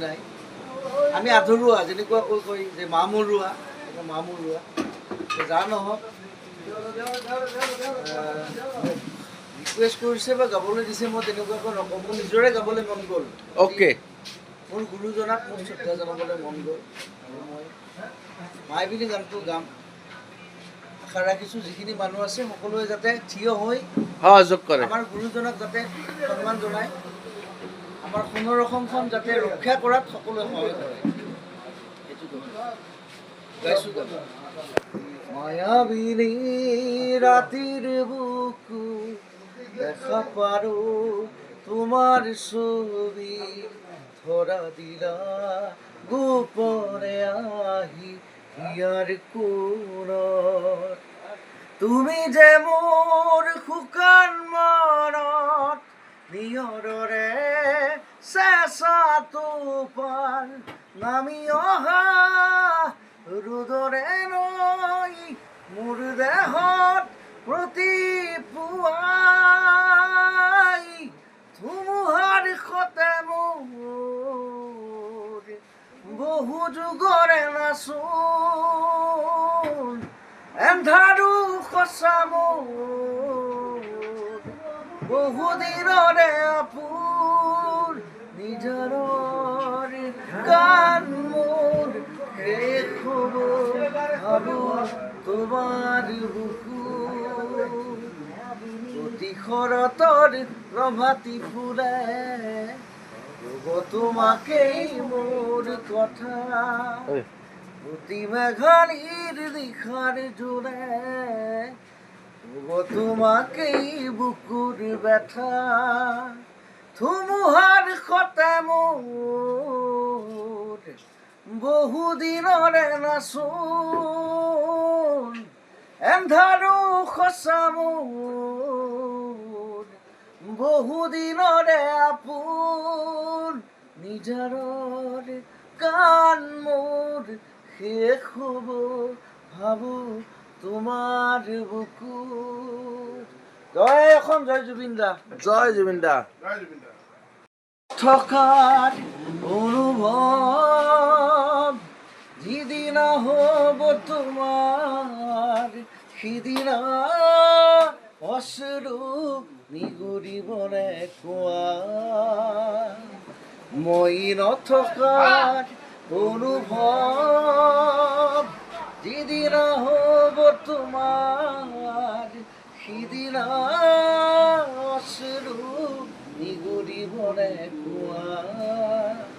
নাই আমি আধৰুৱা যেনেকুৱাকৈ কয় যে মামৰুৱা মামৰুৱা যা নহওক ৰিকুৱেষ্ট কৰিছে বা গাবলৈ দিছে মই তেনেকুৱাকৈ নকওঁ মোৰ নিজৰে গাবলৈ মন গ'ল অ'কে মোৰ গুৰুজনাক মোৰ শ্ৰদ্ধা জনাবলৈ মন গ'ল আৰু মই মায়াবিনী গানটো গাম আশা ৰাখিছোঁ যিখিনি মানুহ আছে সকলোৱে যাতে থিয় হৈ সহযোগ কৰে আমাৰ গুৰুজনাক যাতে সন্মান জনায় আমাৰ সোণৰ অসমখন যাতে ৰক্ষা কৰাত সকলোৱে সহায় কৰে সেইটো গাইছোঁ গাব মায়াবিনী ৰাতিৰ বুকু দেখা পাৰোঁ তোমাৰ ছবি ধৰা দিলা গোপনে আহি ইয়াৰ কোণত তুমি যে মোৰ শুকান মনত নিয়ৰৰে চেঁচা তোপান নামি অহা ৰুদৰে নৈ মোৰ দেহত প্ৰতি পুৱাই ধুমুহাৰ সতে মোৰ বহু যুগৰে নাচোন এন্ধাৰো সঁচা মোৰ বহু দিনৰে আপোন নিজৰৰ গান মোৰ শেষ হ'ব ভাবো তোমাৰ বুকু প্ৰতি শৰতৰ প্ৰভাতী ফুলে ৰ'ব তোমাকেই মোৰ কথা প্ৰতি মেঘালীৰ দিশাৰ জোৰে ৰ'ব তোমাকেই বুকুৰ ব্যথা ধুমুহাৰ সতে মোৰ বহু দিনৰে নাচোন এন্ধাৰো সঁচা মোৰ বহু দিনৰে আপোন নিজৰৰ গান মোৰ শেষ হ'ব ভাবো তোমাৰ বুকু জয় এখন জয় জুবিন দা জয় জুবিন দা থকাৰ অনুভৱ যিদিনা হ'ব তোমাৰ সিদিনা অশ্ৰু নিগৰিবনে কোৱা মই নথকাৰ অনুভৱ যিদিনা হ'ব তোমাৰ সিদিনা অশ্ৰু নিগৰিবনে কোৱা